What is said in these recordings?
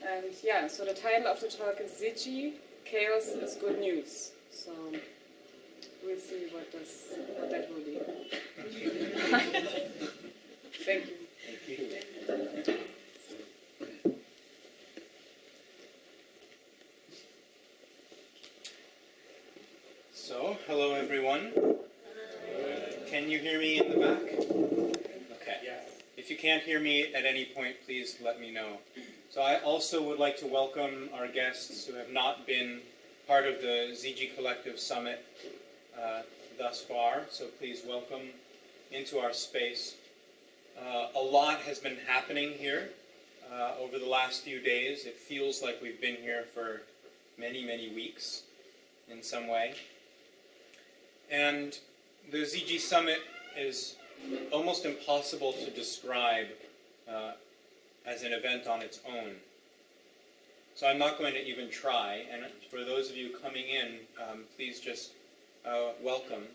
And yeah, so the title of the talk is Ziji, Chaos is Good News. So we'll see what that will be. Thank you. Thank you. So, hello everyone. Can you hear me in the back? Okay. If you can't hear me at any point, please let me know. So I also would like to welcome our guests who have not been part of the Ziji Collective Summit thus far. So please welcome into our space. A lot has been happening here over the last few days. It feels like we've been here for many, many weeks in some way. And the Ziji Summit is almost impossible to describe as an event on its own. So I'm not going to even try. And for those of you coming in, please just welcome.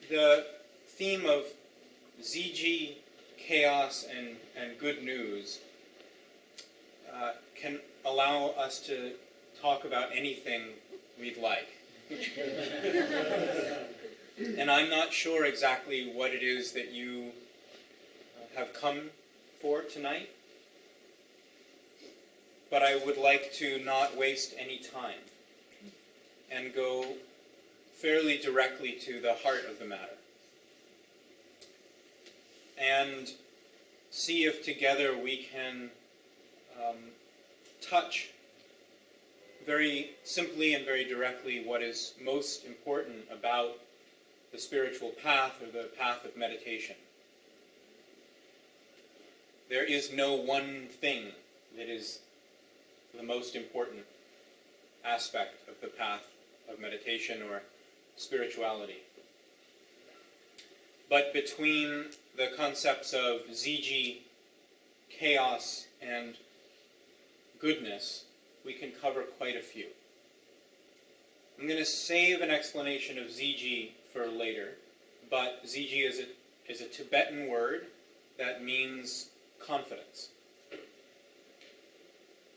The theme of Ziji, chaos, and good news can allow us to talk about anything we'd like. And I'm not sure exactly what it is that you have come for tonight, but I would like to not waste any time and go fairly directly to the heart of the matter and see if together we can touch very simply and very directly what is most important about the spiritual path or the path of meditation. There is no one thing that is the most important aspect of the path of meditation or spirituality. But between the concepts of Ziji, chaos, and goodness, we can cover quite a few. I'm going to save an explanation of Ziji for later, but Ziji is a Tibetan word that means confidence.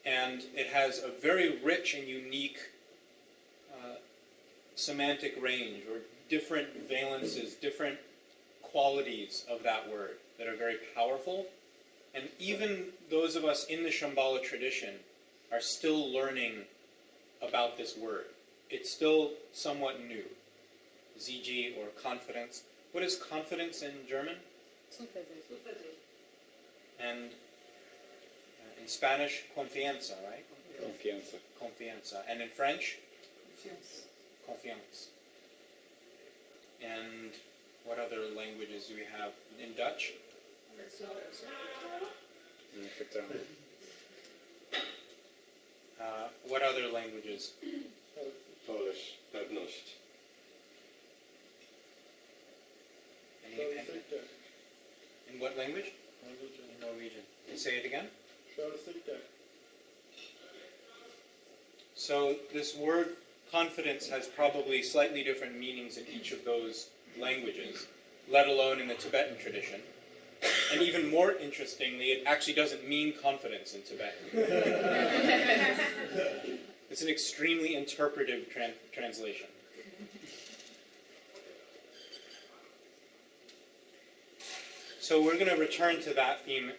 And it has a very rich and unique semantic range, or different valences, different qualities of that word that are very powerful. And even those of us in the Shambhala tradition are still learning about this word. It's still somewhat new. Ziji, or confidence. What is confidence in German? Zuversicht. And in Spanish, confianza, right? Confianza. Confianza. And in French? Confiance. Confiance. And what other languages do we have? In Dutch? What other languages? Polish, pewność. In what language? In Norwegian. And say it again? So this word confidence has probably slightly different meanings in each of those languages, let alone in the Tibetan tradition. And even more interestingly, it actually doesn't mean confidence in Tibetan. It's an extremely interpretive translation. So we're going to return to that theme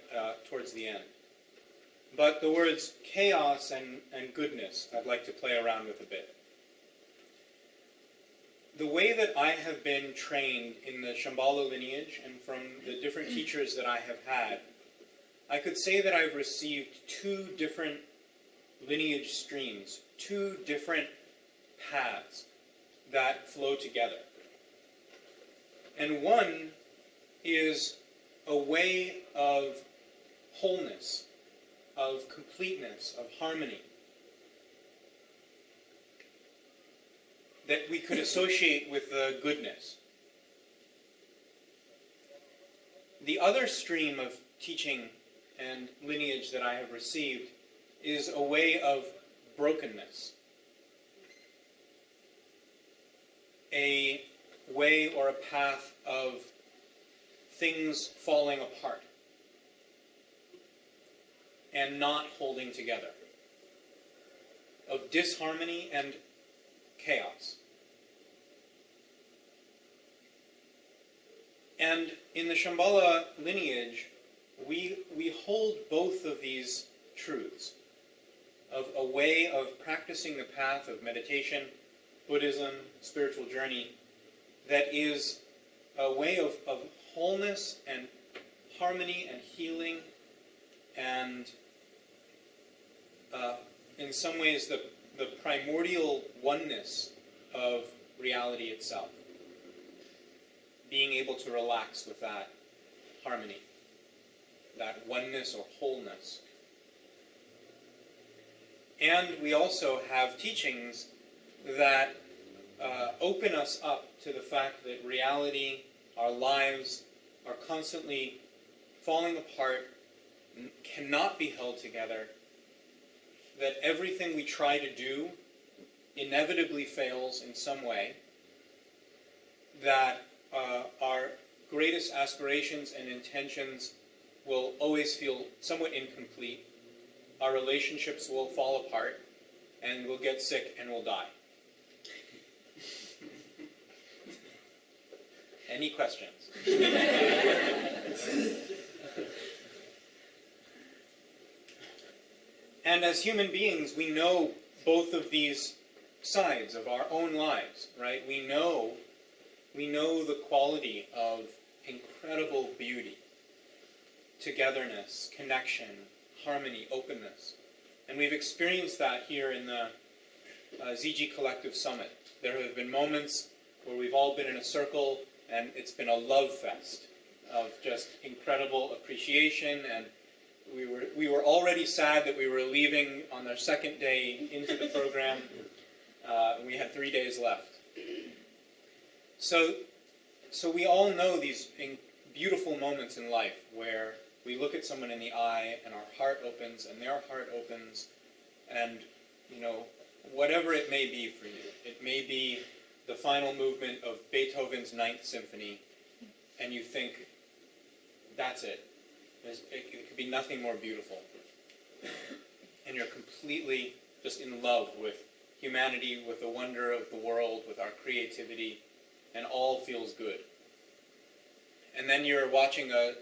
towards the end. But the words chaos and goodness, I'd like to play around with a bit. The way that I have been trained in the Shambhala lineage and from the different teachers that I have had, I could say that I've received two different lineage streams, two different paths that flow together. And one is a way of wholeness, of completeness, of harmony, that we could associate with the goodness. The other stream of teaching and lineage that I have received is a way of brokenness, a way or a path of things falling apart. and not holding together, of disharmony and chaos. And in the Shambhala lineage, we hold both of these truths, of a way of practicing the path of meditation, Buddhism, spiritual journey, that is a way of wholeness and harmony and healing and in some ways the primordial oneness of reality itself. Being able to relax with that harmony, that oneness or wholeness. And we also have teachings that open us up to the fact that reality, our lives, are constantly falling apart, cannot be held together, that everything we try to do inevitably fails in some way, that our greatest aspirations and intentions will always feel somewhat incomplete, our relationships will fall apart, and we'll get sick and we'll die. Any questions? And as human beings, we know both of these sides of our own lives, right? We know the quality of incredible beauty, togetherness, connection, harmony, openness. And we've experienced that here in the Ziji Collective Summit. There have been moments where we've all been in a circle and it's been a love fest of just incredible appreciation, and we were already sad that we were leaving on our second day into the program. We had 3 days left. So we all know these beautiful moments in life where we look at someone in the eye and our heart opens and their heart opens, and whatever it may be for you, it may be the final movement of Beethoven's Ninth Symphony, and you think, that's it. It could be nothing more beautiful. And you're completely just in love with humanity, with the wonder of the world, with our creativity, and all feels good. And then you're watching a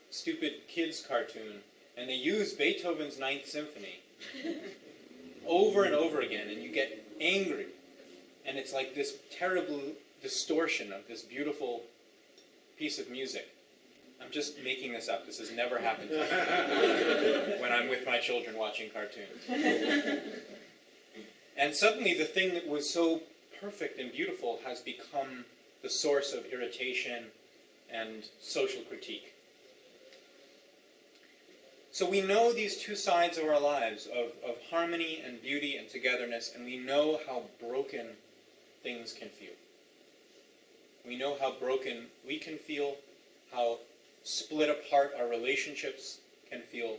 stupid kids cartoon, and they use Beethoven's Ninth Symphony over and over again, and you get angry. And it's like this terrible distortion of this beautiful piece of music. I'm just making this up. This has never happened to me when I'm with my children watching cartoons. And suddenly the thing that was so perfect and beautiful has become the source of irritation and social critique. So we know these two sides of our lives, of harmony and beauty and togetherness, and we know how broken things can feel. We know how broken we can feel, how split apart our relationships can feel.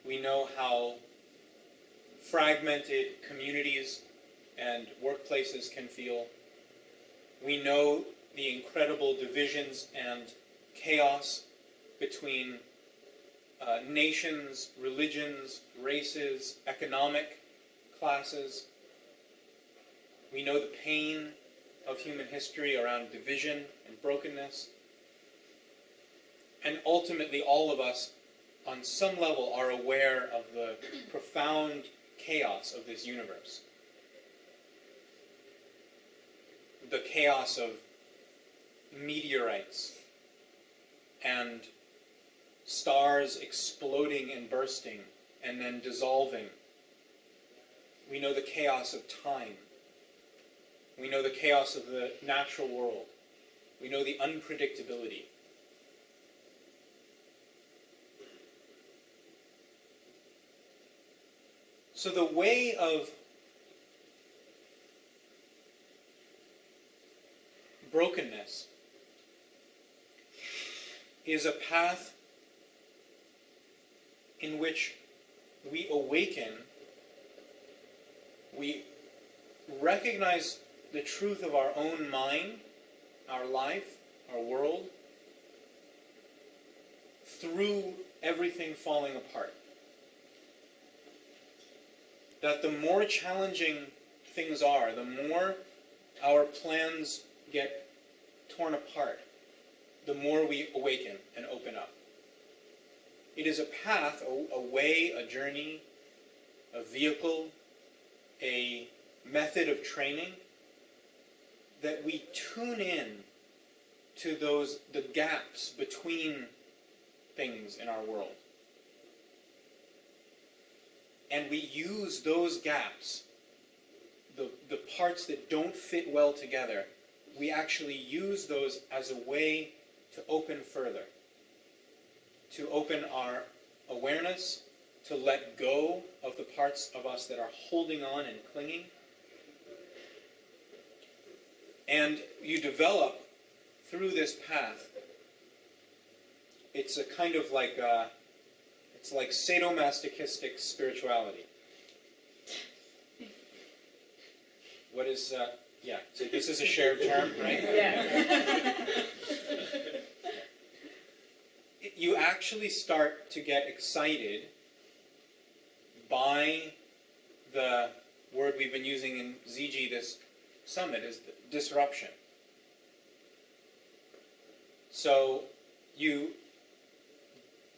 We know how fragmented communities and workplaces can feel. We know the incredible divisions and chaos between nations, religions, races, economic classes. We know the pain of human history around division and brokenness. And ultimately, all of us, on some level, are aware of the profound chaos of this universe. The chaos of meteorites and stars exploding and bursting and then dissolving. We know the chaos of time. We know the chaos of the natural world. We know the unpredictability. So the way of brokenness is a path in which we awaken, we recognize the truth of our own mind, our life, our world, through everything falling apart. That the more challenging things are, the more our plans get torn apart, the more we awaken and open up. It is a path, a way, a journey, a vehicle, a method of training that we tune in to the gaps between things in our world. And we use those gaps, the parts that don't fit well together, we actually use those as a way to open further, to open our awareness, to let go of the parts of us that are holding on and clinging. And you develop through this path, it's a kind of like, it's like sadomasochistic spirituality. What is, yeah, so this is a shared term, right? Yeah. You actually start to get excited by the word we've been using in Ziji this summit, is disruption. So you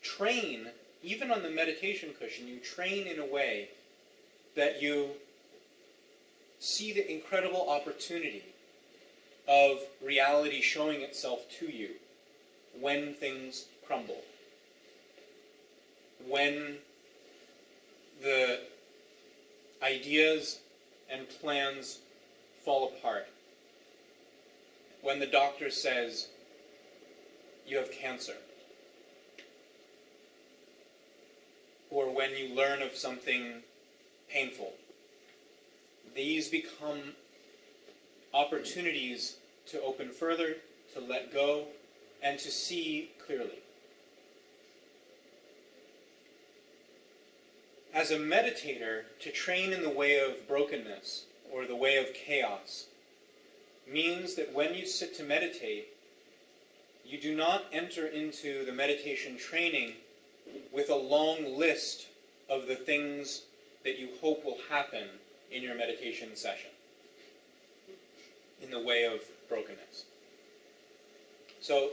train, even on the meditation cushion, you train in a way that you see the incredible opportunity of reality showing itself to you when things crumble. When the ideas and plans fall apart. When the doctor says, you have cancer. Or when you learn of something painful. These become opportunities to open further, to let go, and to see clearly. As a meditator, to train in the way of brokenness, or the way of chaos, means that when you sit to meditate, you do not enter into the meditation training with a long list of the things that you hope will happen in your meditation session, in the way of brokenness. So,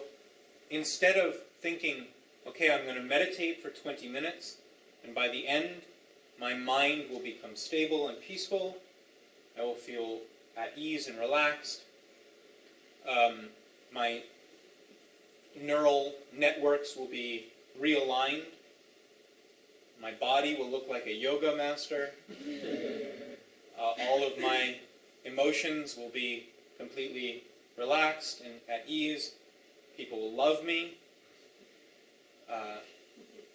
instead of thinking, okay, I'm going to meditate for 20 minutes, and by the end, my mind will become stable and peaceful, I will feel at ease and relaxed, my neural networks will be realigned, my body will look like a yoga master, all of my emotions will be completely relaxed and at ease, people will love me,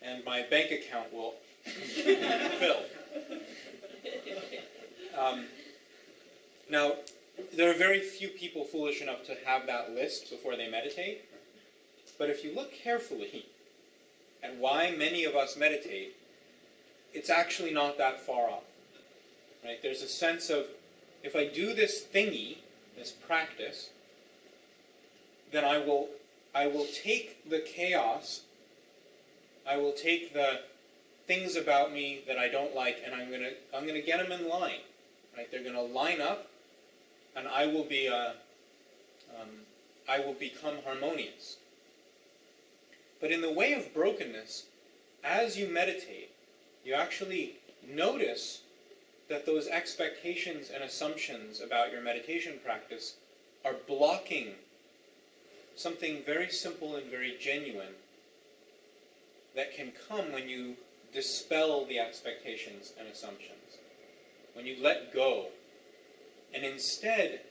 and my bank account will fill. Now, there are very few people foolish enough to have that list before they meditate, but if you look carefully at why many of us meditate, it's actually not that far off. Right? There's a sense of, if I do this thingy, this practice, then I will take the chaos, I will take the things about me that I don't like, and I'm gonna get them in line. Right? They're gonna line up, and I will become harmonious. But in the way of brokenness, as you meditate, you actually notice that those expectations and assumptions about your meditation practice are blocking something very simple and very genuine that can come when you dispel the expectations and assumptions, when you let go, and instead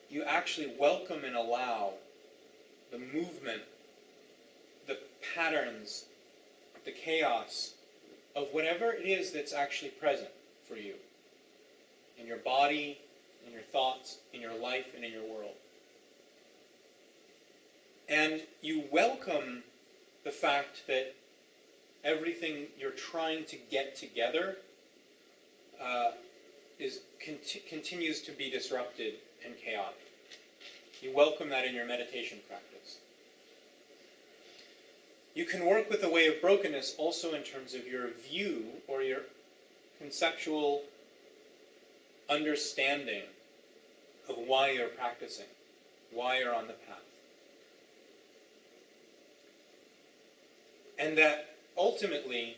you actually welcome and allow the movement, the patterns, the chaos of whatever it is that's actually present for you in your body, in your thoughts, in your life, and in your world. And you welcome the fact that everything you're trying to get together continues to be disrupted and chaotic. You welcome that in your meditation practice. You can work with the way of brokenness also in terms of your view or your conceptual understanding of why you're practicing, why you're on the path. And that ultimately,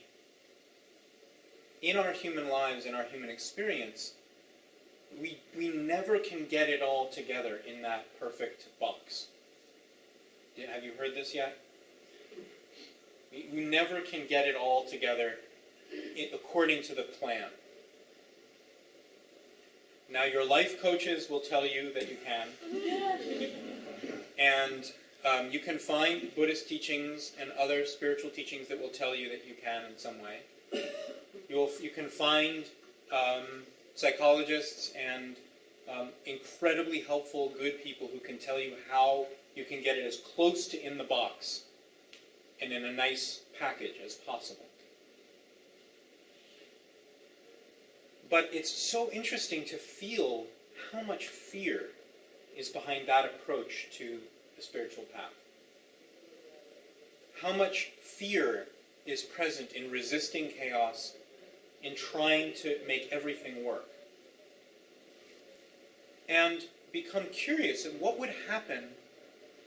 in our human lives, in our human experience, we never can get it all together in that perfect box. Have you heard this yet? We never can get it all together according to the plan. Now, your life coaches will tell you that you can. And you can find Buddhist teachings and other spiritual teachings that will tell you that you can in some way. You can find psychologists and incredibly helpful, good people who can tell you how you can get it as close to in the box and in a nice package as possible. But it's so interesting to feel how much fear is behind that approach to the spiritual path. How much fear is present in resisting chaos, in trying to make everything work. And become curious at what would happen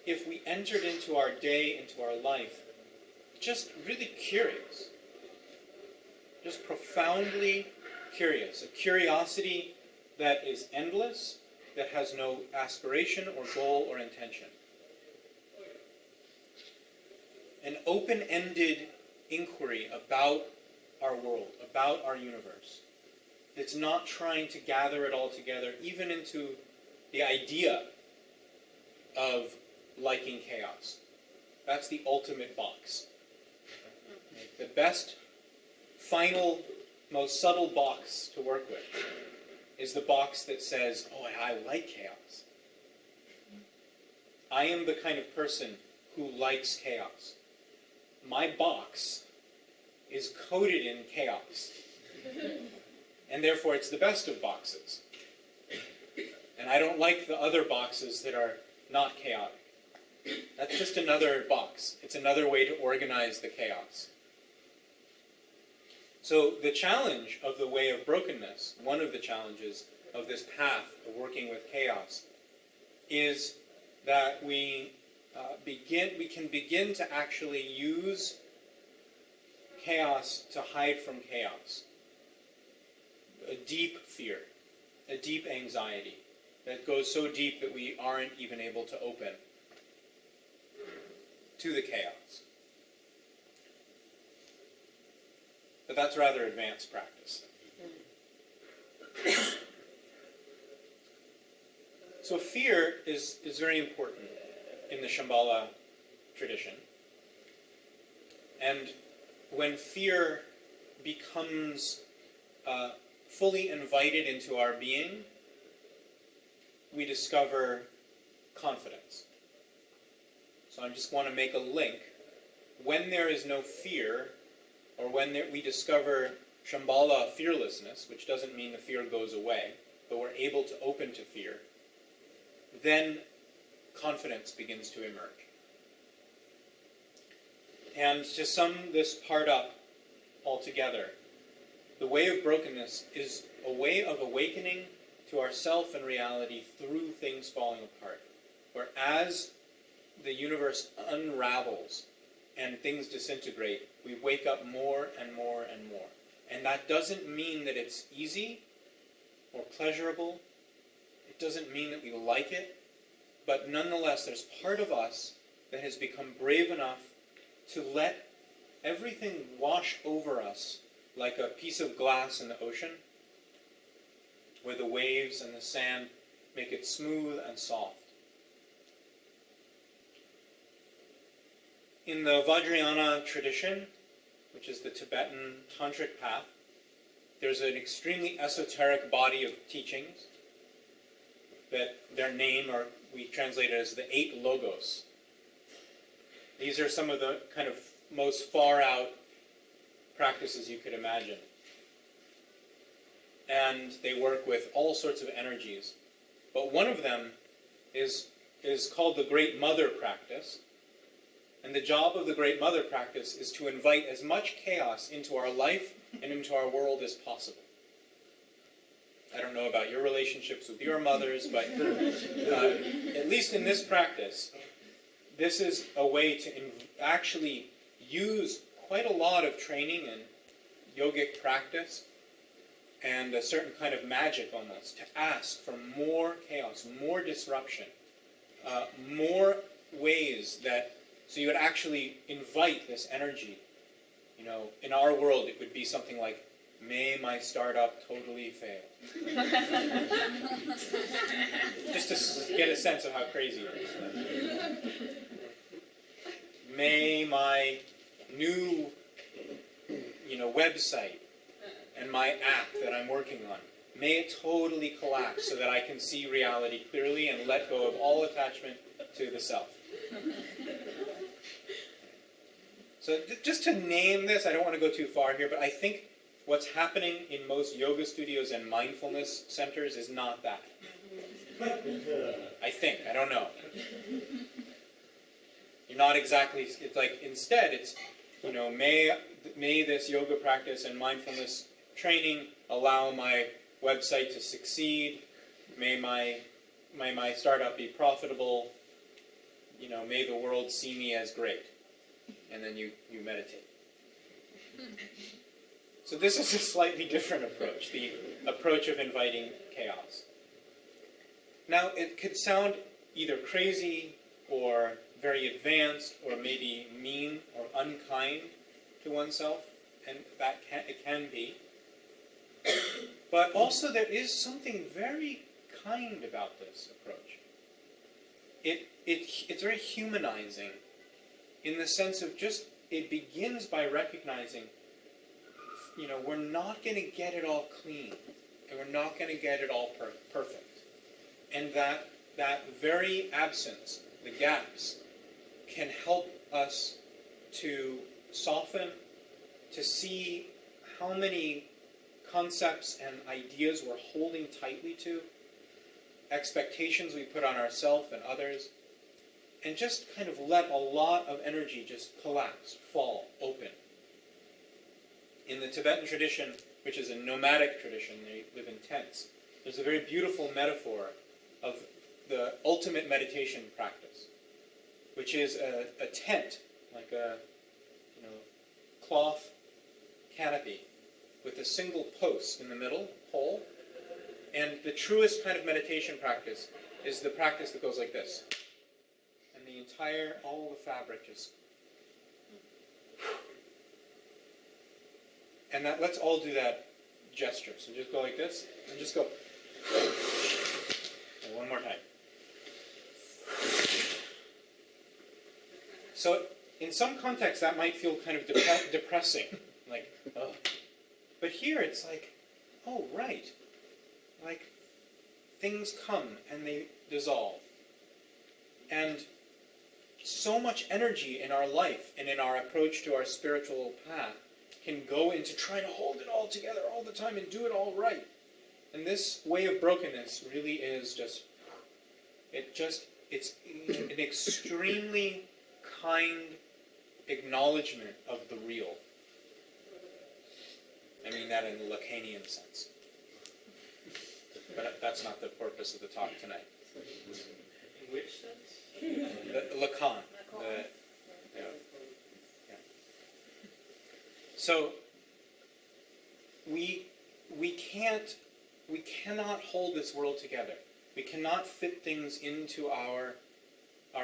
if we entered into our day, into our life, just really curious. Just profoundly curious. A curiosity that is endless, that has no aspiration or goal or intention. An open-ended inquiry about our world, about our universe. It's not trying to gather it all together, even into the idea of liking chaos. That's the ultimate box. The best, final, most subtle box to work with is the box that says, oh, I like chaos. I am the kind of person who likes chaos. My box is coated in chaos. And therefore it's the best of boxes. And I don't like the other boxes that are not chaotic. That's just another box. It's another way to organize the chaos. So the challenge of the way of brokenness, one of the challenges of this path of working with chaos, is that we can begin to actually use chaos to hide from chaos. A deep fear, a deep anxiety that goes so deep that we aren't even able to open to the chaos. But that's rather advanced practice. So fear is very important in the Shambhala tradition. And when fear becomes fully invited into our being, we discover confidence. So I just want to make a link. When there is no fear, or when we discover Shambhala fearlessness, which doesn't mean the fear goes away, but we're able to open to fear, then confidence begins to emerge. And to sum this part up altogether, the way of brokenness is a way of awakening to ourself and reality through things falling apart. Where as the universe unravels and things disintegrate, we wake up more and more and more. And that doesn't mean that it's easy or pleasurable. It doesn't mean that we like it. But nonetheless, there's part of us that has become brave enough to let everything wash over us like a piece of glass in the ocean, where the waves and the sand make it smooth and soft. In the Vajrayana tradition, which is the Tibetan tantric path, there's an extremely esoteric body of teachings that their name, or we translate it as the 8 logos. These are some of the kind of most far out practices you could imagine. And they work with all sorts of energies. But one of them is called the Great Mother practice. And the job of the Great Mother practice is to invite as much chaos into our life and into our world as possible. I don't know about your relationships with your mothers, but at least in this practice, this is a way to actually use quite a lot of training and yogic practice and a certain kind of magic almost to ask for more chaos, more disruption, more ways that, so you would actually invite this energy. You know, in our world it would be something like, may my startup totally fail. Just to get a sense of how crazy it is. May my new, website and my app that I'm working on, may it totally collapse so that I can see reality clearly and let go of all attachment to the self. So just to name this, I don't want to go too far here, but I think what's happening in most yoga studios and mindfulness centers is not that. I think. I don't know. You're not exactly, it's like, instead it's, may this yoga practice and mindfulness training allow my website to succeed, may my startup be profitable, may the world see me as great. And then you meditate. So this is a slightly different approach, the approach of inviting chaos. Now, it could sound either crazy or very advanced or maybe mean or unkind to oneself, and it can be. But also there is something very kind about this approach. It's very humanizing in the sense of just, it begins by recognizing, we're not going to get it all clean, and we're not going to get it all perfect. And that very absence, the gaps, can help us to soften, to see how many concepts and ideas we're holding tightly to, expectations we put on ourselves and others, and just kind of let a lot of energy just collapse, fall, open. In the Tibetan tradition, which is a nomadic tradition, they live in tents, there's a very beautiful metaphor of the ultimate meditation practice, which is a tent, like a cloth canopy with a single post in the middle, pole. And the truest kind of meditation practice is the practice that goes like this. And all the fabric just... And let's all do that gesture. So just go like this, and just go... And one more time. So in some contexts that might feel kind of depressing. Like, oh. But here it's like, oh, right. Like, things come and they dissolve. And so much energy in our life and in our approach to our spiritual path can go into trying to hold it all together all the time and do it all right. And this way of brokenness really is it's an extremely kind acknowledgement of the real. I mean that in the Lacanian sense. But that's not the purpose of the talk tonight. In which sense? Lacan. So we cannot hold this world together. We cannot fit things into our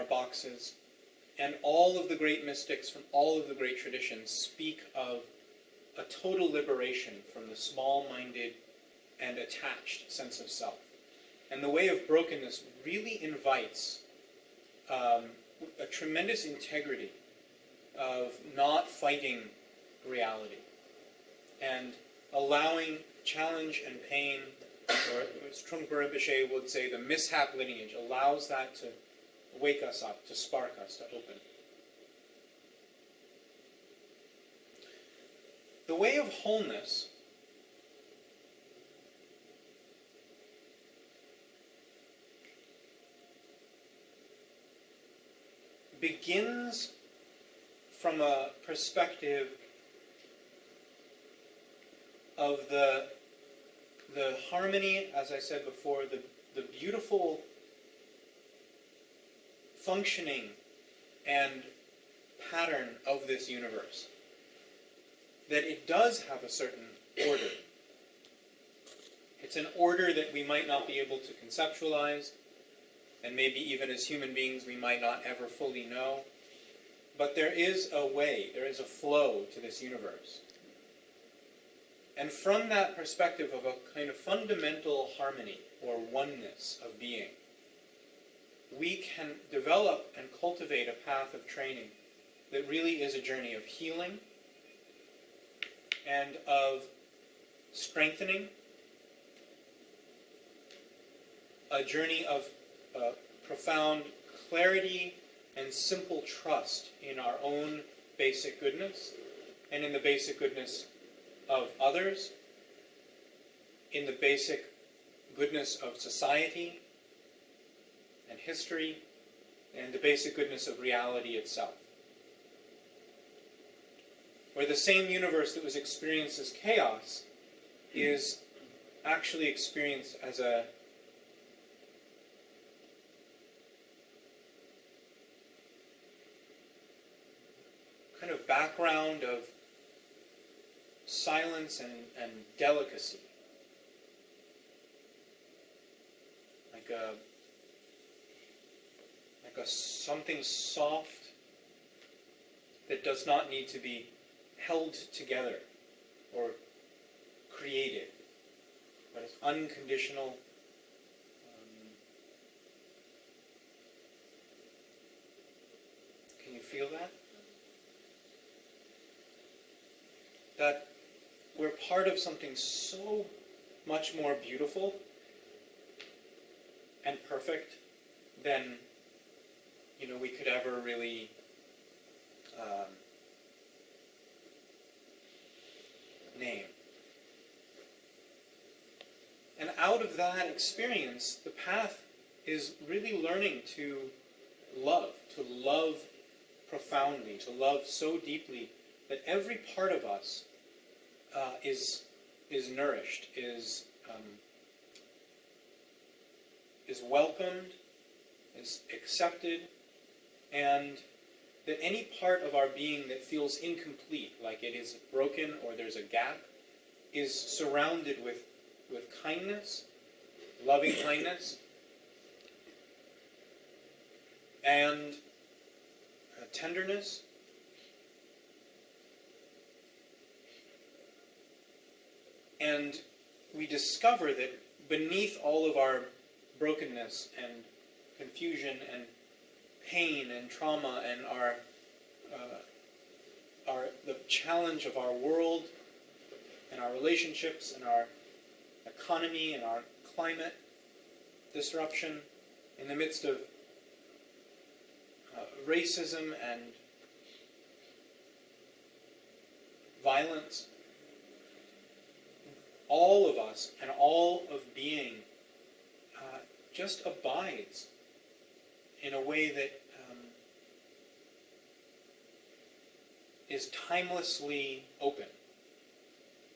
boxes. And all of the great mystics from all of the great traditions speak of a total liberation from the small-minded and attached sense of self. And the way of brokenness really invites a tremendous integrity of not fighting reality and allowing challenge and pain, or as Trungpa Rinpoche would say, the mishap lineage allows that to wake us up, to spark us, to open. The way of wholeness begins from a perspective of the harmony, as I said before, the beautiful functioning and pattern of this universe. That it does have a certain order. It's an order that we might not be able to conceptualize, and maybe even as human beings we might not ever fully know. But there is a way, there is a flow to this universe. And from that perspective of a kind of fundamental harmony or oneness of being, we can develop and cultivate a path of training that really is a journey of healing and of strengthening, a journey of profound clarity and simple trust in our own basic goodness and in the basic goodness of others, in the basic goodness of society and history, and the basic goodness of reality itself. Where the same universe that was experienced as chaos is actually experienced as a kind of background of silence and delicacy. Like a something soft that does not need to be held together or created, but is unconditional. Can you feel that? That we're part of something so much more beautiful and perfect than we could ever really name. And out of that experience, the path is really learning to love profoundly, to love so deeply that every part of us is nourished, is welcomed, is accepted, and that any part of our being that feels incomplete, like it is broken or there's a gap, is surrounded with kindness, loving kindness, and tenderness. And we discover that beneath all of our brokenness and confusion and pain and trauma and the challenge of our world and our relationships and our economy and our climate disruption, in the midst of racism and violence, all of us and all of being just abides in a way that is timelessly open.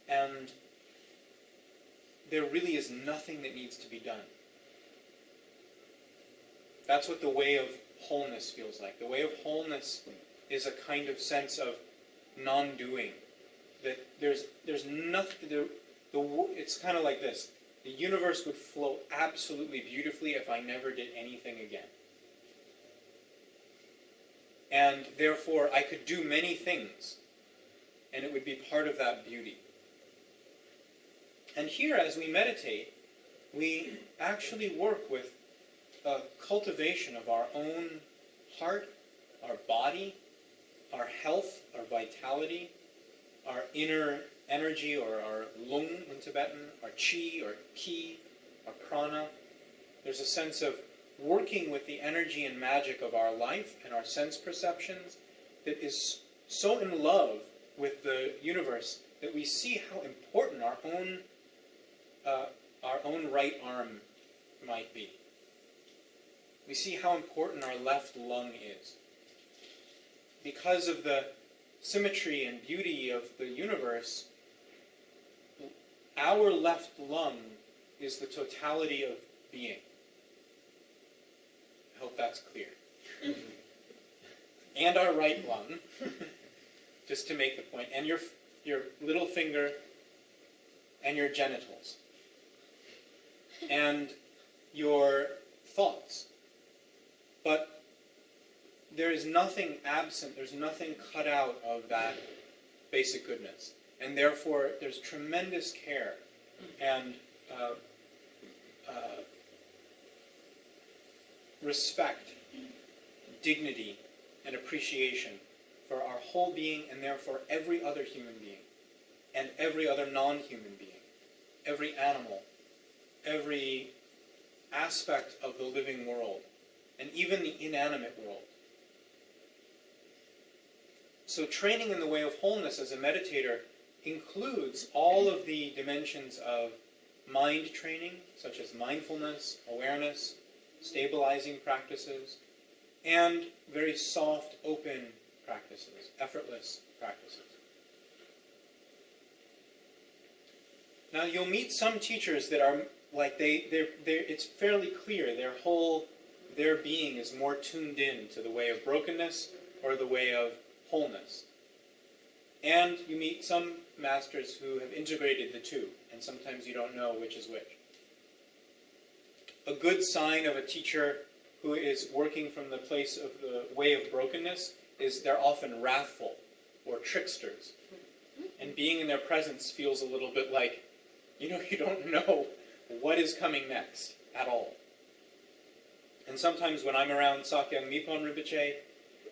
And there really is nothing that needs to be done. That's what the way of wholeness feels like. The way of wholeness is a kind of sense of non-doing. That there's nothing. It's kind of like this. The universe would flow absolutely beautifully if I never did anything again. And therefore, I could do many things, and it would be part of that beauty. And here, as we meditate, we actually work with a cultivation of our own heart, our body, our health, our vitality, our inner energy, or our lung in Tibetan, our chi or ki, our prana. There's a sense of working with the energy and magic of our life and our sense perceptions that is so in love with the universe that we see how important our own right arm might be. We see how important our left lung is. because of the symmetry and beauty of the universe, our left lung is the totality of being. I hope that's clear. And our right lung, just to make the point, and your little finger, and your genitals, and your thoughts. But there is nothing absent, there's nothing cut out of that basic goodness. And therefore, there's tremendous care and respect, dignity, and appreciation for our whole being, and therefore every other human being, and every other non-human being, every animal, every aspect of the living world, and even the inanimate world. So training in the way of wholeness as a meditator includes all of the dimensions of mind training, such as mindfulness, awareness, stabilizing practices, and very soft, open practices, effortless practices. Now you'll meet some teachers that are like it's fairly clear their being is more tuned in to the way of brokenness or the way of wholeness. And you meet some masters who have integrated the two, and sometimes you don't know which is which. A good sign of a teacher who is working from the place of the way of brokenness is they're often wrathful or tricksters. And being in their presence feels a little bit like, you don't know what is coming next at all. And sometimes when I'm around Sakyong Mipon Rinpoche,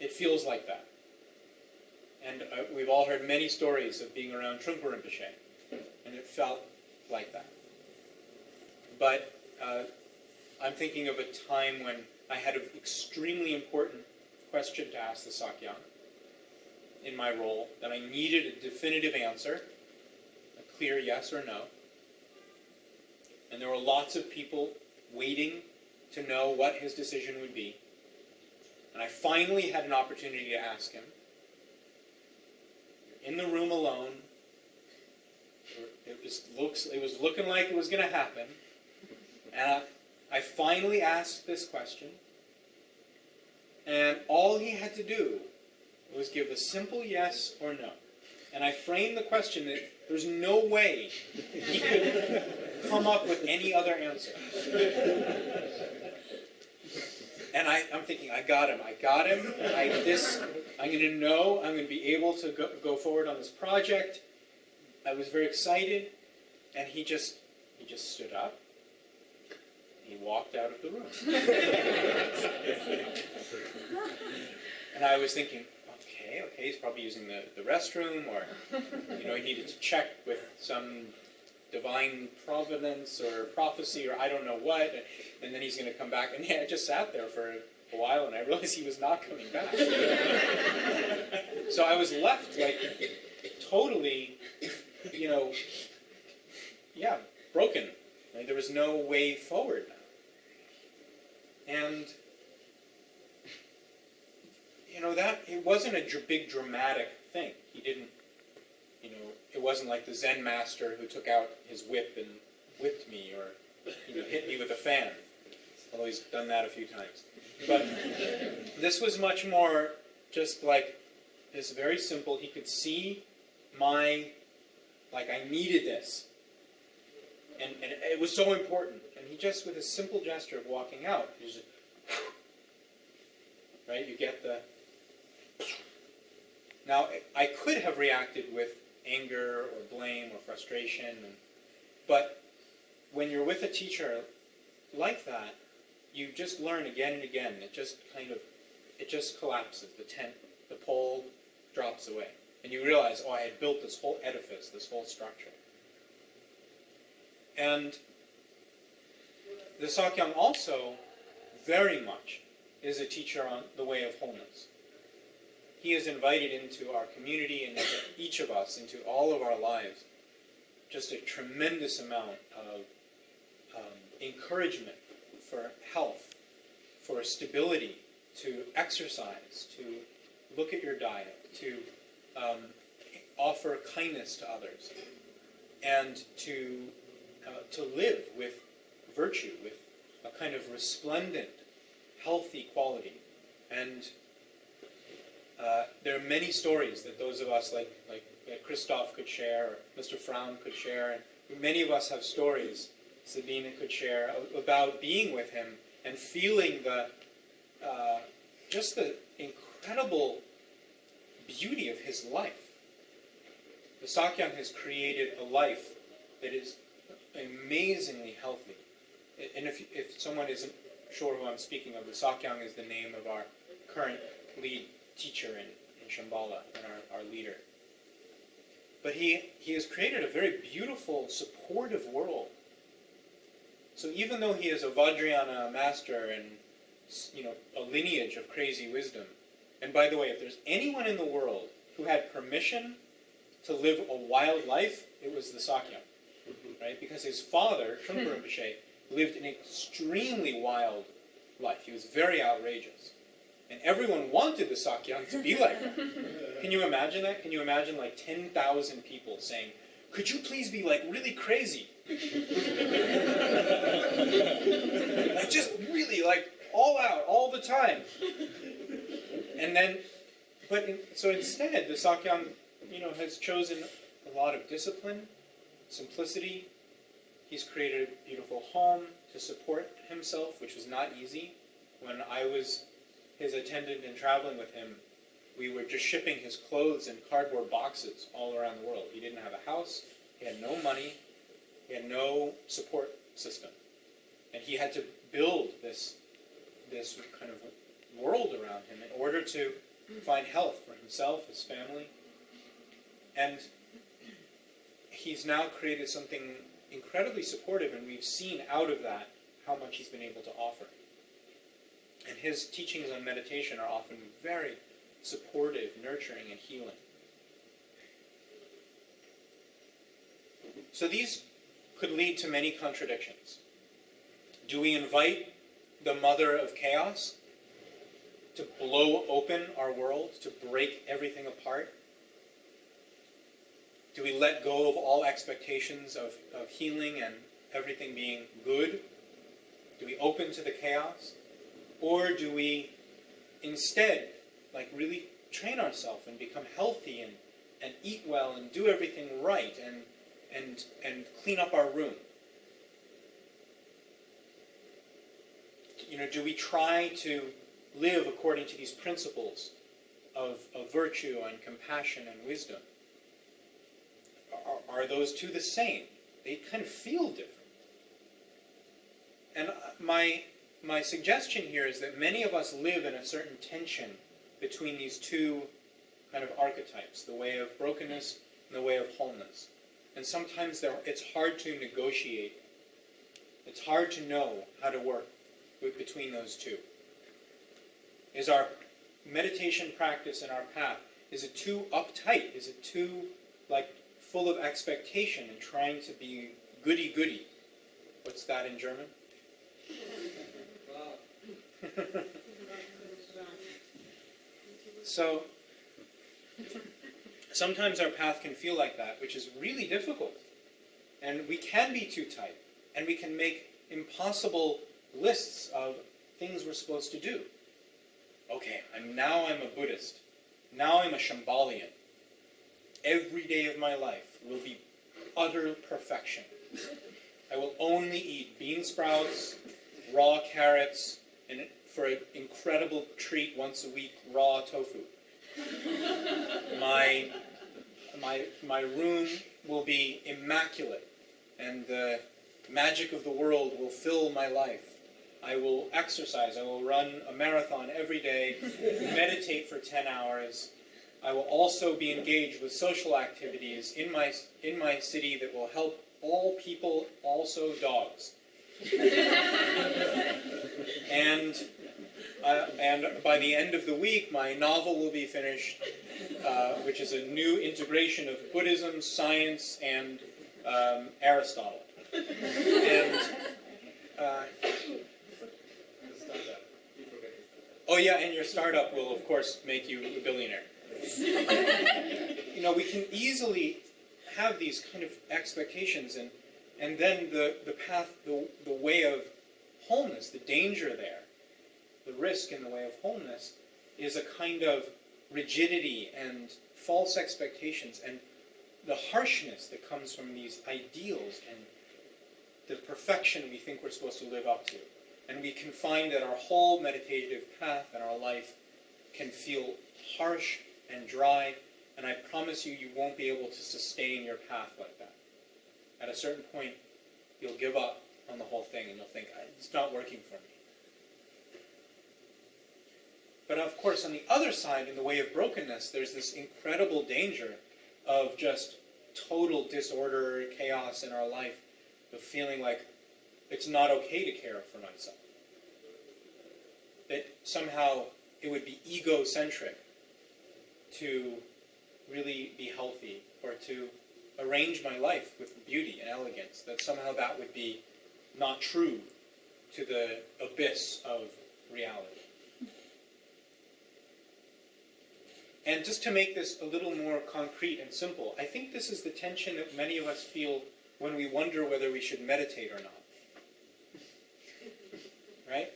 it feels like that. And we've all heard many stories of being around Trungpa Rinpoche, and it felt like that. But I'm thinking of a time when I had an extremely important question to ask the Sakyong in my role, that I needed a definitive answer, a clear yes or no. And there were lots of people waiting to know what his decision would be. And I finally had an opportunity to ask him. In the room alone, it was looking like it was going to happen. And I finally asked this question. And all he had to do was give a simple yes or no. And I framed the question that there's no way he could come up with any other answer. And I'm thinking, I got him. I'm going to know, I'm going to be able to go forward on this project. I was very excited, and he just stood up. He walked out of the room. And I was thinking, okay, he's probably using the restroom, or he needed to check with some divine providence or prophecy or I don't know what, and then he's going to come back. And I just sat there for a while, and I realized he was not coming back. So I was left totally, broken. Like, there was no way forward now. And that it wasn't a big dramatic thing. He didn't, it wasn't like the Zen master who took out his whip and whipped me or hit me with a fan. Although he's done that a few times. But this was much more just like this, very simple. He could see I needed this. And it was so important. And he just, with a simple gesture of walking out, he just, right? You get the... Now, I could have reacted with anger or blame or frustration, but when you're with a teacher like that, you just learn again and again. It just collapses. The pole drops away. And you realize, I had built this whole edifice, this whole structure. And the Sakyong also very much is a teacher on the way of wholeness. He is invited into our community and into each of us, into all of our lives, just a tremendous amount of encouragement for health, for stability, to exercise, to look at your diet, to offer kindness to others, and to live with virtue, with a kind of resplendent, healthy quality. And there are many stories that those of us like Christoph could share, or Mr. Fraun could share, and many of us have stories Sabine could share about being with him and feeling just the incredible beauty of his life. The Sakyong has created a life that is amazingly healthy. And if someone isn't sure who I'm speaking of, the Sakyong is the name of our current lead teacher in Shambhala, and our leader. But he has created a very beautiful, supportive world. So even though he is a Vajrayana master and a lineage of crazy wisdom, and by the way, if there's anyone in the world who had permission to live a wild life, it was the Sakyong, right? Because his father, Trungpa Rinpoche, lived an extremely wild life. He was very outrageous. And everyone wanted the Sakyong to be like that. Can you imagine that? Can you imagine like 10,000 people saying, "Could you please be like really crazy?" Like just really like all out, all the time. And then, so instead, the Sakyong, has chosen a lot of discipline, simplicity. He's created a beautiful home to support himself, which was not easy. When I was his attendant and traveling with him, we were just shipping his clothes in cardboard boxes all around the world. He didn't have a house, he had no money, he had no support system. And he had to build this kind of world around him in order to find health for himself, his family. And he's now created something incredibly supportive, and we've seen out of that how much he's been able to offer. And his teachings on meditation are often very supportive, nurturing, and healing. So these could lead to many contradictions. Do we invite the mother of chaos to blow open our world, to break everything apart? Do we let go of all expectations of healing and everything being good? Do we open to the chaos? Or do we instead really train ourselves and become healthy and eat well and do everything right and clean up our room? Do we try to live according to these principles of virtue and compassion and wisdom? Are those two the same? They kind of feel different. And my suggestion here is that many of us live in a certain tension between these two kind of archetypes, the way of brokenness and the way of wholeness. And sometimes it's hard to negotiate. It's hard to know how to work between those two. Is our meditation practice and our path, is it too uptight? Is it too full of expectation and trying to be goody-goody? What's that in German? So, sometimes our path can feel like that, which is really difficult. And we can be too tight. And we can make impossible lists of things we're supposed to do. Okay, now I'm a Buddhist. Now I'm a Shambhalian. Every day of my life will be utter perfection. I will only eat bean sprouts, raw carrots, and for an incredible treat once a week, raw tofu. My room will be immaculate, and the magic of the world will fill my life. I will exercise. I will run a marathon every day, meditate for 10 hours. I will also be engaged with social activities in my city that will help all people, also dogs. And by the end of the week, my novel will be finished, which is a new integration of Buddhism, science, and Aristotle. And Oh yeah, and your startup will, of course, make you a billionaire. We can easily have these kind of expectations, and then the path, the way of wholeness, the danger there, the risk in the way of wholeness, is a kind of rigidity and false expectations and the harshness that comes from these ideals and the perfection we think we're supposed to live up to. And we can find that our whole meditative path and our life can feel harsh and dry, and I promise you, you won't be able to sustain your path like that. At a certain point, you'll give up on the whole thing and you'll think, it's not working for me. But of course, on the other side, in the way of brokenness, there's this incredible danger of just total disorder, chaos in our life, of feeling like it's not okay to care for myself. That somehow it would be egocentric to really be healthy or to arrange my life with beauty and elegance. That somehow that would be not true to the abyss of reality. And just to make this a little more concrete and simple, I think this is the tension that many of us feel when we wonder whether we should meditate or not. Right?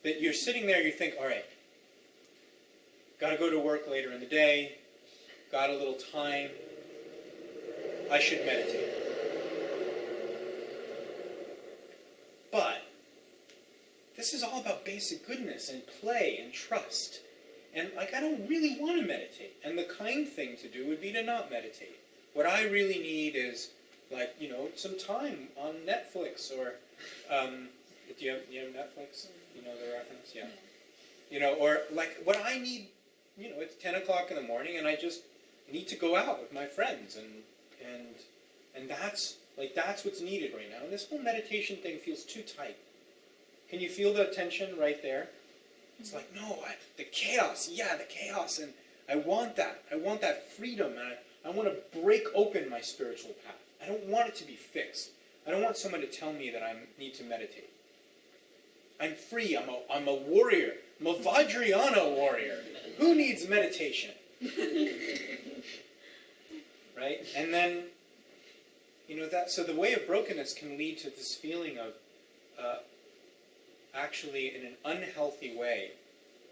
That you're sitting there, you think, all right, got to go to work later in the day, got a little time, I should meditate. But this is all about basic goodness and play and trust. And I don't really want to meditate. And the kind thing to do would be to not meditate. What I really need is, some time on Netflix or, do you have Netflix? You know the reference? Yeah. Or what I need, it's 10 o'clock in the morning and I just need to go out with my friends and that's what's needed right now. And this whole meditation thing feels too tight. Can you feel the tension right there? It's like, no, the chaos, and I want that. I want that freedom, and I want to break open my spiritual path. I don't want it to be fixed. I don't want someone to tell me that I need to meditate. I'm free. I'm a warrior. I'm a Vajrayana warrior. Who needs meditation? Right? And then, so the way of brokenness can lead to this feeling of actually, in an unhealthy way,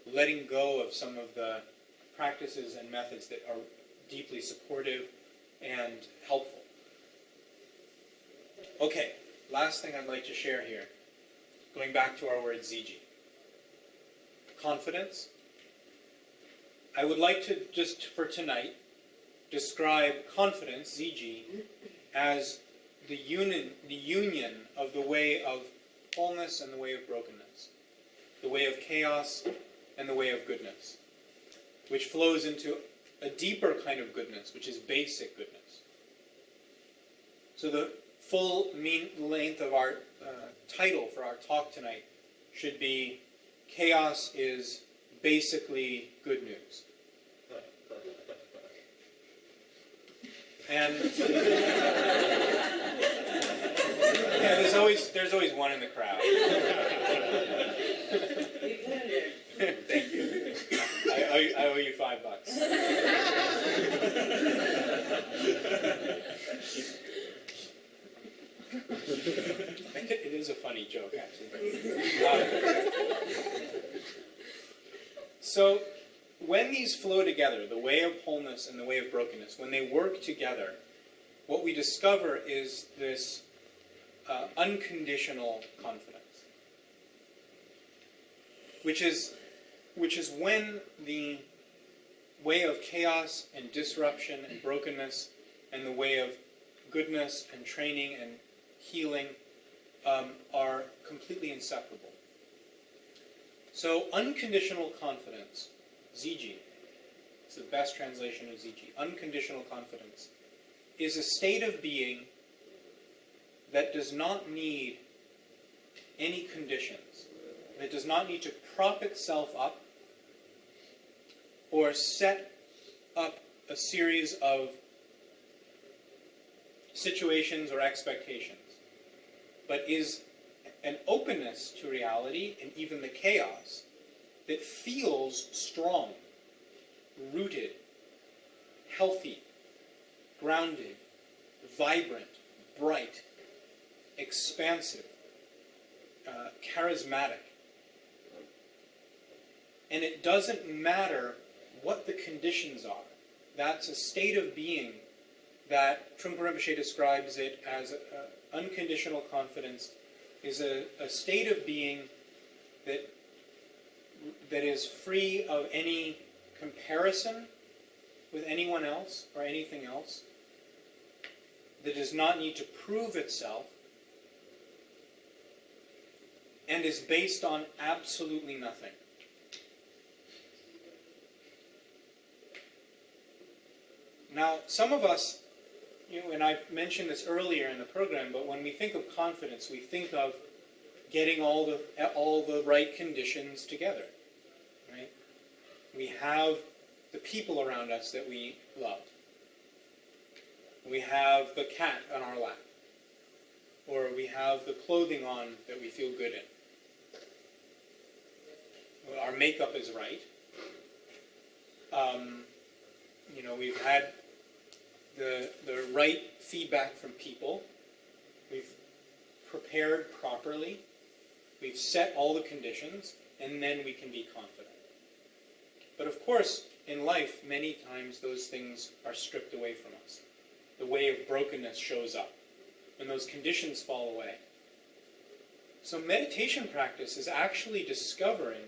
letting go of some of the practices and methods that are deeply supportive and helpful. Okay, last thing I'd like to share here, going back to our word Ziji. Confidence. I would like to, just for tonight, describe confidence, Ziji, as the union of the way of wholeness and the way of brokenness, the way of chaos and the way of goodness, which flows into a deeper kind of goodness, which is basic goodness. So the full length of our title for our talk tonight should be Chaos is Basically Good News. And yeah, there's always one in the crowd. Thank you. I owe you $5. It is a funny joke, actually. So, when these flow together, the way of wholeness and the way of brokenness, when they work together, what we discover is this unconditional confidence, which is when the way of chaos and disruption and brokenness and the way of goodness and training and healing are completely inseparable. So unconditional confidence, Ziji, it's the best translation of Ziji, unconditional confidence, is a state of being that does not need any conditions. It does not need to prop itself up or set up a series of situations or expectations, but is an openness to reality and even the chaos that feels strong, rooted, healthy, grounded, vibrant, bright, expansive, charismatic. And it doesn't matter what the conditions are. That's a state of being that Trungpa Rinpoche describes it as unconditional confidence is a state of being that is free of any comparison with anyone else or anything else, that does not need to prove itself, and is based on absolutely nothing. Now, some of us, and I mentioned this earlier in the program, but when we think of confidence, we think of getting all the right conditions together, right? We have the people around us that we love. We have the cat on our lap. Or we have the clothing on that we feel good in. Our makeup is right. We've had the right feedback from people. We've prepared properly. We've set all the conditions, and then we can be confident. But of course, in life, many times those things are stripped away from us. The way of brokenness shows up, and those conditions fall away. So meditation practice is actually discovering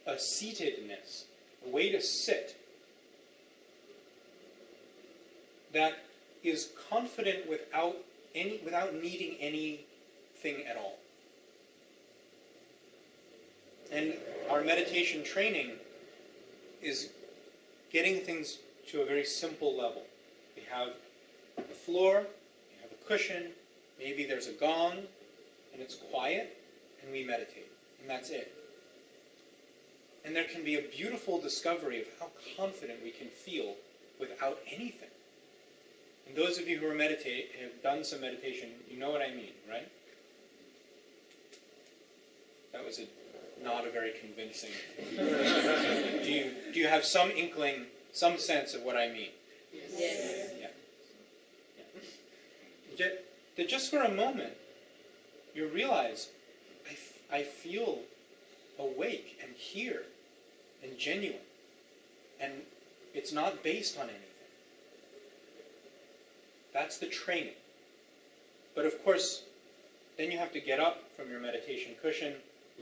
a seatedness, a way to sit that is confident without needing anything at all. And our meditation training is getting things to a very simple level. We have the floor, we have a cushion, maybe there's a gong, and it's quiet, and we meditate. And that's it. And there can be a beautiful discovery of how confident we can feel without anything. And those of you who have done some meditation, you know what I mean, right? That was not a very convincing. Do you have some inkling, some sense of what I mean? Yes. Yeah. That just for a moment, you realize, I feel awake and here and genuine. And it's not based on anything. That's the training. But of course, then you have to get up from your meditation cushion,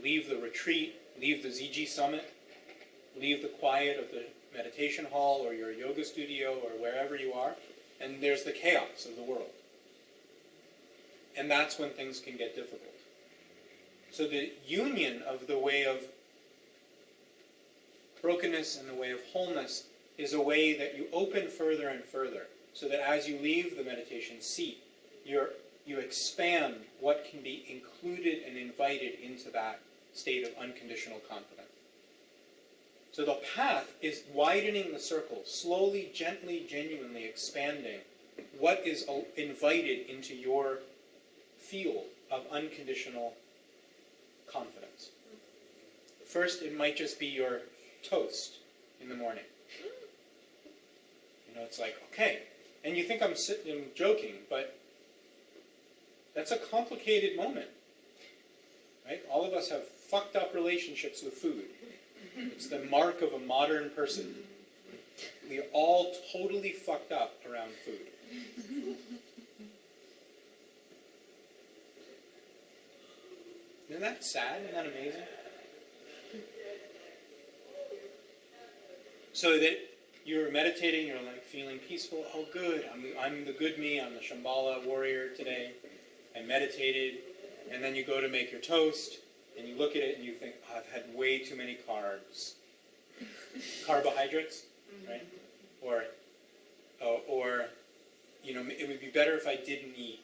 leave the retreat, leave the Ziji Summit, leave the quiet of the meditation hall or your yoga studio or wherever you are, and there's the chaos of the world. And that's when things can get difficult. So the union of the way of brokenness and the way of wholeness is a way that you open further and further, so that as you leave the meditation seat, you expand what can be included and invited into that state of unconditional confidence. So the path is widening the circle, slowly, gently, genuinely expanding what is invited into your field of unconditional confidence. First, it might just be your toast in the morning. It's like, okay. And you think I'm joking, but that's a complicated moment. Right? All of us have fucked up relationships with food. It's the mark of a modern person. We are all totally fucked up around food. Isn't that sad? Isn't that amazing? So that you're meditating, you're like feeling peaceful. Oh, good. I'm the good me. I'm the Shambhala warrior today. I meditated. And then you go to make your toast, and you look at it, and you think, oh, I've had way too many carbs. Carbohydrates, right? Or it would be better if I didn't eat.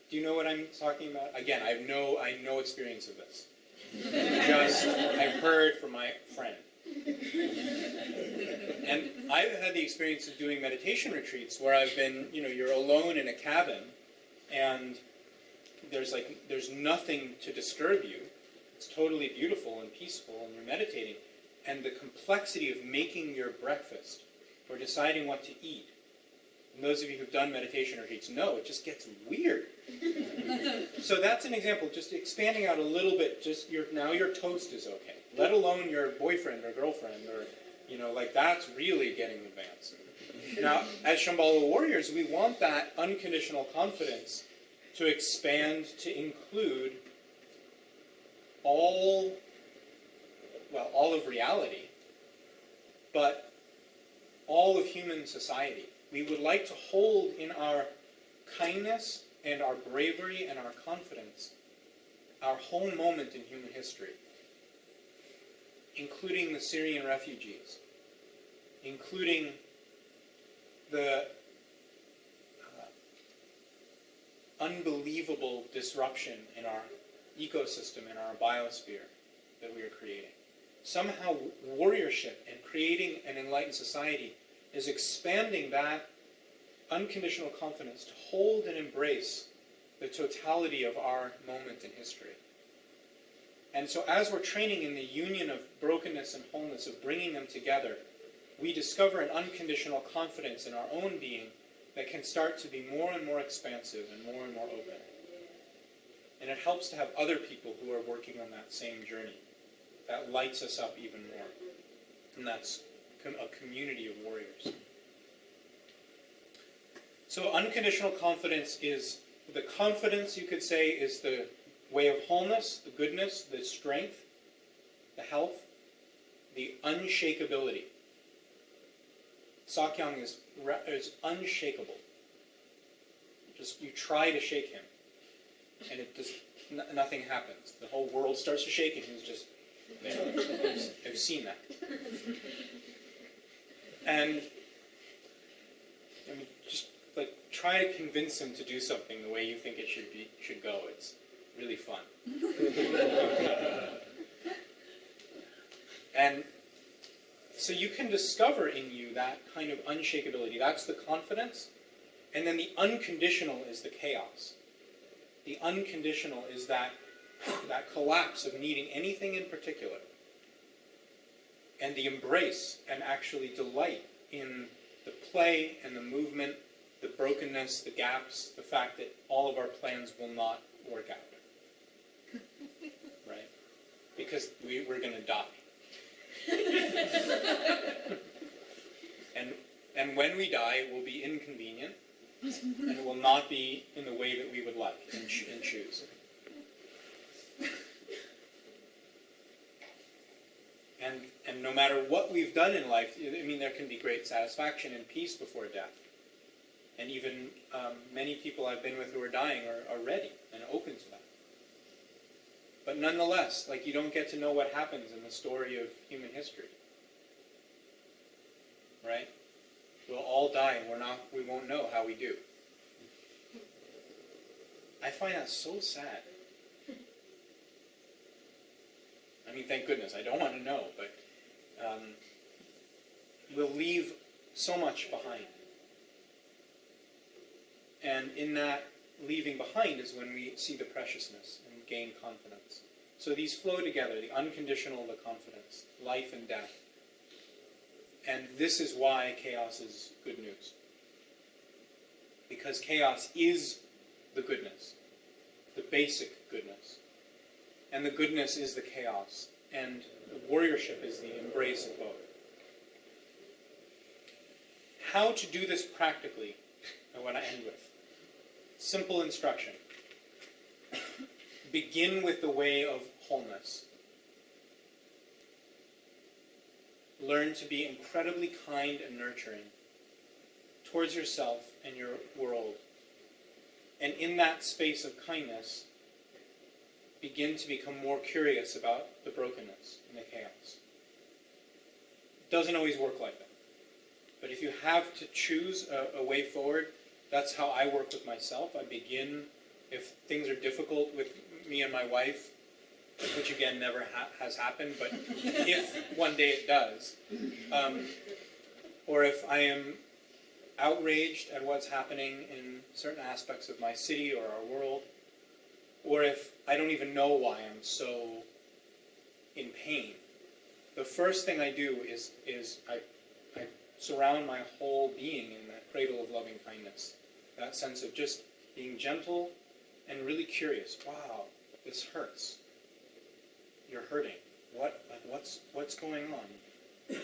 Do you know what I'm talking about? Again, I have no experience of this. I've heard from my friend. And I've had the experience of doing meditation retreats where I've been, you're alone in a cabin, and there's nothing to disturb you. It's totally beautiful and peaceful, and you're meditating. And the complexity of making your breakfast or deciding what to eat. And those of you who've done meditation retreats know it just gets weird. So that's an example, just expanding out a little bit. Now your toast is okay, let alone your boyfriend or girlfriend, or that's really getting advanced. Now, as Shambhala warriors, we want that unconditional confidence to expand to include all of reality, but all of human society. We would like to hold in our kindness and our bravery and our confidence our whole moment in human history, including the Syrian refugees, including the unbelievable disruption in our ecosystem, in our biosphere that we are creating. Somehow warriorship and creating an enlightened society is expanding that unconditional confidence to hold and embrace the totality of our moment in history. And so as we're training in the union of brokenness and wholeness, of bringing them together, we discover an unconditional confidence in our own being that can start to be more and more expansive and more open. And it helps to have other people who are working on that same journey. That lights us up even more. And that's a community of warriors. So unconditional confidence is, the confidence, you could say, is the way of wholeness, the goodness, the strength, the health, the unshakability. Sakyong is unshakable. Just, you try to shake him, and it just, nothing happens. The whole world starts to shake, and he's just, I've seen that. And I mean, just like try to convince him to do something the way you think it should go. It's really fun. And so you can discover in you that kind of unshakability. That's the confidence. And then the unconditional is the chaos. The unconditional is that collapse of needing anything in particular. And the embrace and actually delight in the play and the movement, the brokenness, the gaps, the fact that all of our plans will not work out. Right? Because we're going to die. And when we die, it will be inconvenient, and it will not be in the way that we would like and choose. And no matter what we've done in life, I mean, there can be great satisfaction and peace before death. And even many people I've been with who are dying are ready and open to that. But nonetheless, like, you don't get to know what happens in the story of human history. Right? We'll all die, and we won't know how we do. I find that so sad. I mean, thank goodness, I don't want to know, but we'll leave so much behind. And in that leaving behind is when we see the preciousness and gain confidence. So these flow together, the unconditional, the confidence, life and death. And this is why chaos is good news. Because chaos is the goodness, the basic goodness. And the goodness is the chaos. And the warriorship is the embrace of both. How to do this practically, I want to end with. Simple instruction. Begin with the way of wholeness. Learn to be incredibly kind and nurturing towards yourself and your world. And in that space of kindness, begin to become more curious about the brokenness and the chaos. It doesn't always work like that. But if you have to choose a way forward, that's how I work with myself. I begin, if things are difficult with me and my wife, which again never has happened, but if one day it does, or if I am outraged at what's happening in certain aspects of my city or our world, or if I don't even know why I'm so in pain, the first thing I do is I surround my whole being in that cradle of loving kindness. That sense of just being gentle and really curious. Wow, this hurts. You're hurting. What's going on?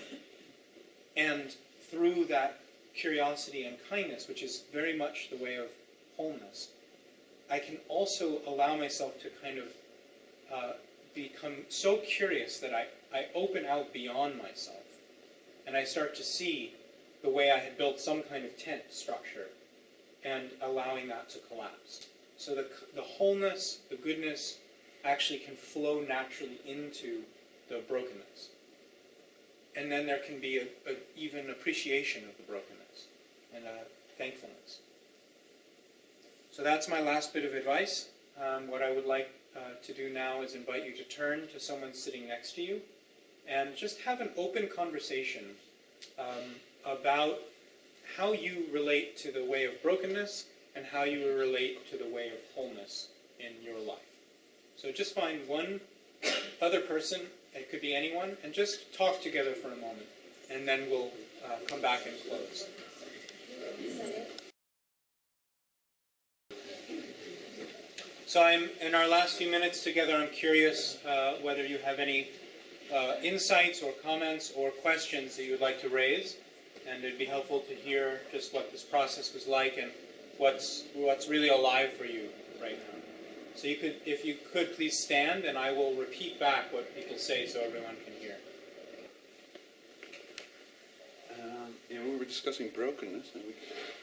And through that curiosity and kindness, which is very much the way of wholeness, I can also allow myself to kind of become so curious that I open out beyond myself, and I start to see the way I had built some kind of tent structure and allowing that to collapse. So the wholeness, the goodness, actually can flow naturally into the brokenness. And then there can be a even appreciation of the brokenness and a thankfulness. So that's my last bit of advice. What I would like to do now is invite you to turn to someone sitting next to you and just have an open conversation about how you relate to the way of brokenness and how you relate to the way of wholeness in your life. So just find one other person, it could be anyone, and just talk together for a moment, and then we'll come back and close. So in our last few minutes together, I'm curious whether you have any insights or comments or questions that you would like to raise, and it'd be helpful to hear just what this process was like and what's really alive for you right now. So if you could please stand, and I will repeat back what people say so everyone can hear. We were discussing brokenness,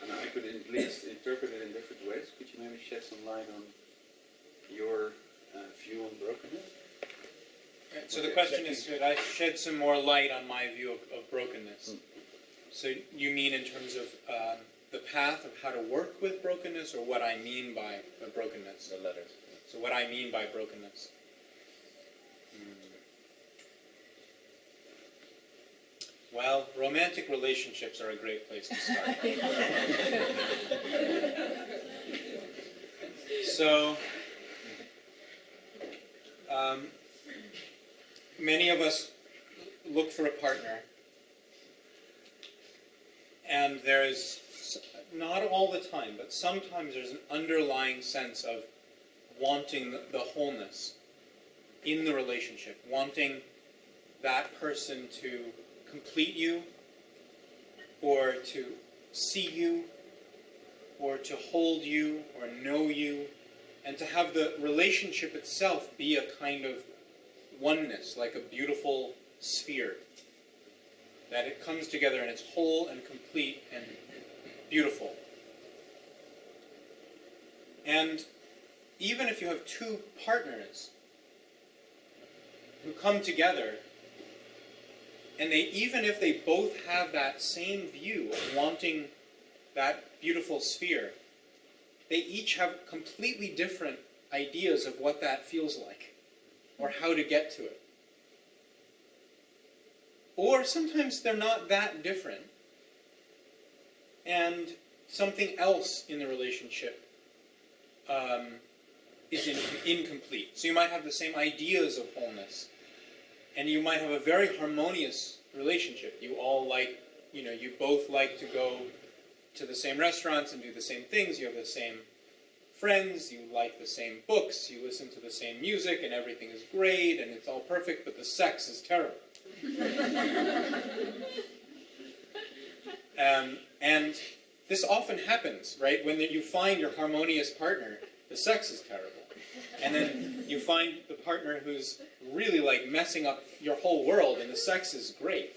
and I could at least interpret it in different ways. Could you maybe shed some light on your view on brokenness? Right, so the question is, should I shed some more light on my view of brokenness? So you mean in terms of the path of how to work with brokenness, or what I mean by the brokenness? The letters. So what I mean by brokenness. Well, romantic relationships are a great place to start. So, many of us look for a partner, and there's, not all the time, but sometimes there's an underlying sense of wanting the wholeness in the relationship, wanting that person to complete you, or to see you, or to hold you, or know you, and to have the relationship itself be a kind of oneness, like a beautiful sphere. That it comes together and it's whole and complete and beautiful. And even if you have two partners who come together, and even if they both have that same view of wanting that beautiful sphere, they each have completely different ideas of what that feels like, or how to get to it. Or sometimes they're not that different, and something else in the relationship is incomplete. So you might have the same ideas of wholeness, and you might have a very harmonious relationship. You all like, you both like to go to the same restaurants and do the same things. You have the same friends, you like the same books, you listen to the same music, and everything is great, and it's all perfect, but the sex is terrible. And this often happens, right? When you find your harmonious partner, the sex is terrible. And then you find the partner who's really like messing up your whole world, and the sex is great,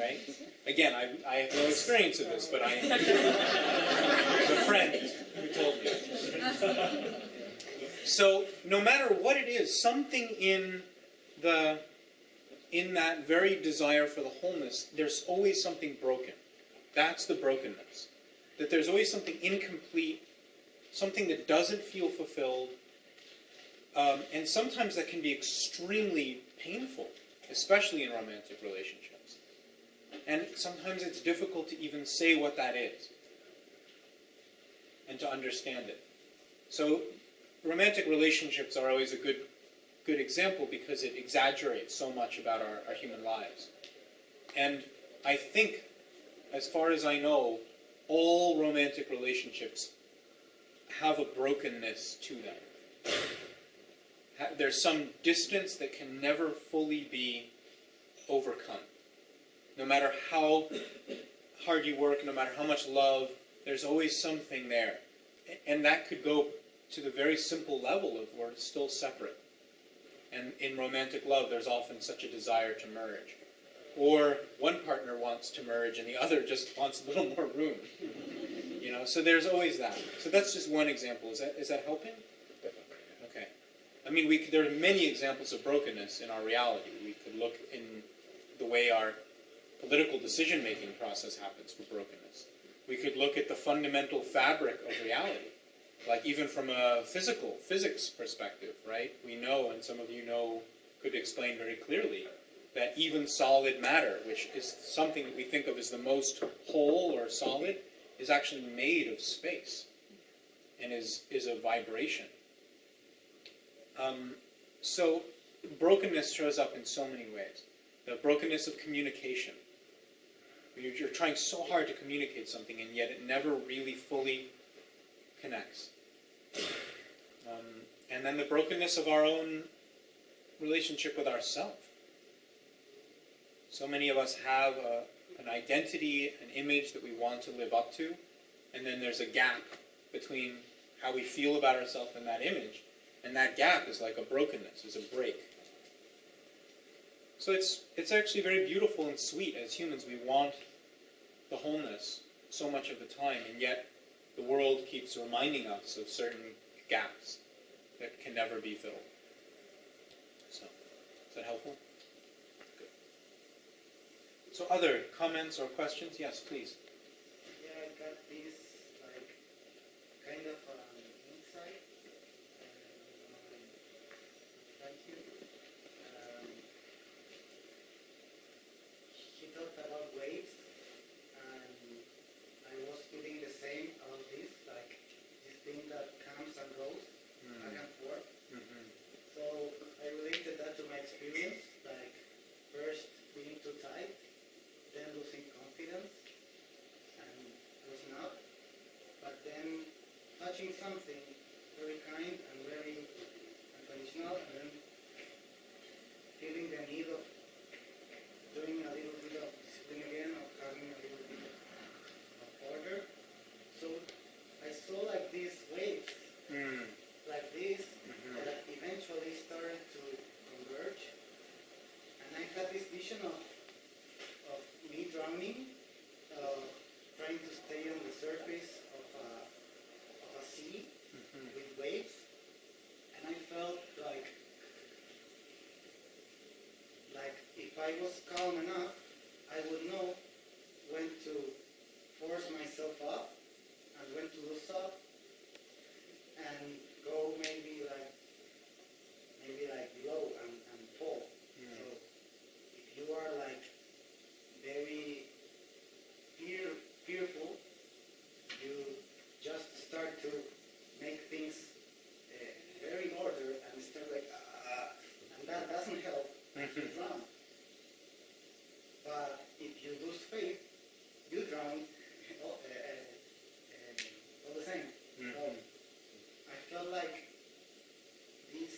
right? Again, I have no experience of this, but I am the friend who told me. So no matter what it is, something in that very desire for the wholeness, there's always something broken. That's the brokenness. That there's always something incomplete, something that doesn't feel fulfilled, and sometimes that can be extremely painful, especially in romantic relationships. And sometimes it's difficult to even say what that is and to understand it. So romantic relationships are always a good good example because it exaggerates so much about our human lives. And I think, as far as I know, all romantic relationships have a brokenness to them. There's some distance that can never fully be overcome. No matter how hard you work, no matter how much love, there's always something there. And that could go to the very simple level of we're still separate. And in romantic love, there's often such a desire to merge. Or one partner wants to merge and the other just wants a little more room. You know, so there's always that. So that's just one example. Is that helping? Okay. I mean, there are many examples of brokenness in our reality. We could look in the way our political decision-making process happens for brokenness. We could look at the fundamental fabric of reality. Like even from a physics perspective, right? We know, and some of you know, could explain very clearly, that even solid matter, which is something that we think of as the most whole or solid, is actually made of space and is a vibration. So brokenness shows up in so many ways. The brokenness of communication. You're trying so hard to communicate something and yet it never really fully connects. And then the brokenness of our own relationship with ourselves. So many of us have an identity, an image that we want to live up to, and then there's a gap between how we feel about ourselves and that image, and that gap is like a brokenness, is a break. So it's actually very beautiful and sweet. As humans, we want the wholeness so much of the time, and yet the world keeps reminding us of certain gaps that can never be filled. So, is that helpful? Good. So other comments or questions? Yes, please. Yeah, I got this like kind of insight. Thank you. She talked about waves, and I was feeling the same about this, like this thing that comes and goes, back and forth. So I related that to my experience, like first being too tight, then losing confidence and losing up, but then touching something very kind and very unconditional, and then feeling the need of doing a little bit of discipline again, of having a little bit of order. So I saw like these waves, like this, that eventually started to converge, and I had this vision of me drowning, trying to stay on the surface of a sea with waves, and I felt like if I was calm enough, I would know when to force myself up and when to lose up and go maybe low and fall. So if you are like very fearful, you just start to make things very order and start like and that doesn't help you drown. But if you lose faith, you drown all the same. So I felt like this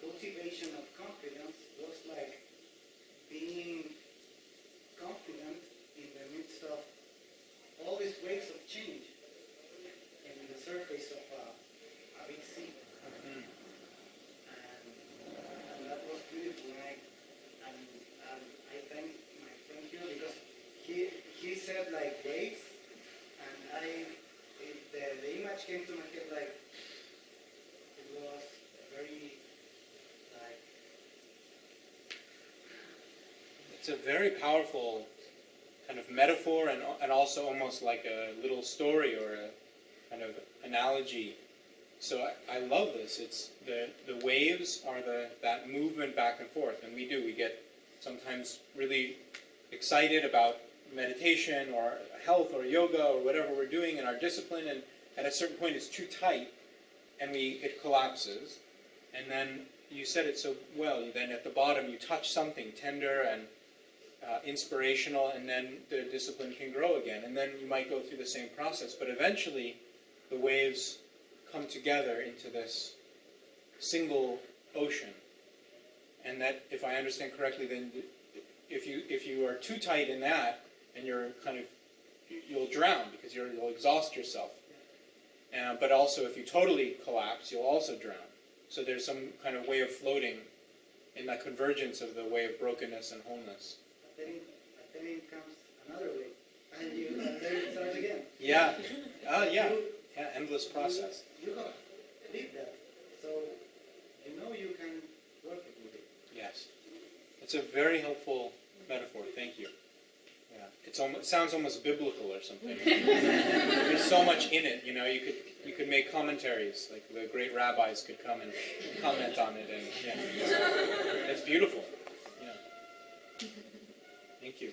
cultivation of confidence looks like being confident in the midst of all these waves of change in the surface of a big sea. And that was beautiful. And I thank my friend here because he said like waves, and the image came to my head like it was very like. It's a very powerful kind of metaphor and also almost like a little story or a kind of analogy. So I love this. It's the waves are that movement back and forth, and we get sometimes really excited about meditation or health or yoga or whatever we're doing in our discipline, and at a certain point it's too tight and it collapses, And then you said it so well, then at the bottom you touch something tender and inspirational, and then the discipline can grow again. And then you might go through the same process, but eventually the waves come together into this single ocean. And that, if I understand correctly, then if you are too tight in that, and you'll drown because you'll exhaust yourself. But also, if you totally collapse, you'll also drown. So there's some kind of way of floating in that convergence of the way of brokenness and wholeness. But then comes another way, and then it starts again. Yeah. Yeah, endless process. You have lived that, so you know you can work with it. Yes. It's a very helpful metaphor. Thank you. Yeah. It sounds almost biblical or something. There's so much in it, you could make commentaries, like the great rabbis could come and comment on it, and yeah. It's beautiful. Yeah. Thank you.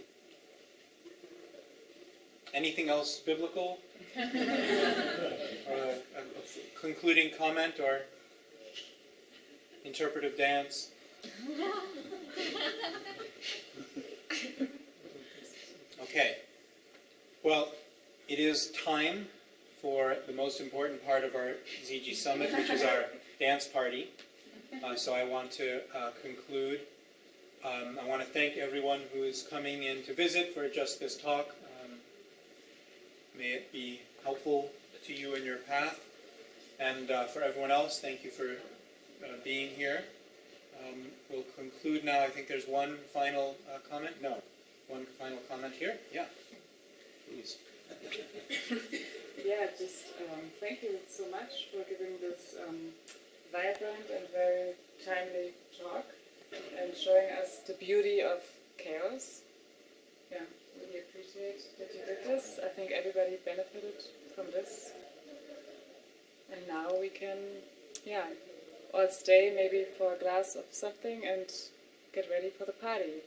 Anything else biblical? Or a concluding comment or interpretive dance? Okay. Well, it is time for the most important part of our Ziji Summit, which is our dance party. So I want to conclude. I want to thank everyone who is coming in to visit for just this talk. May it be helpful to you in your path. And for everyone else, thank you for being here. We'll conclude now. I think there's one final comment. No. One final comment here. Yeah. Please. Yeah, just thank you so much for giving this vibrant and very timely talk and showing us the beauty of chaos. Yeah, really appreciate that you did this. I think everybody benefited from this. And now we can, all stay maybe for a glass of something and get ready for the party.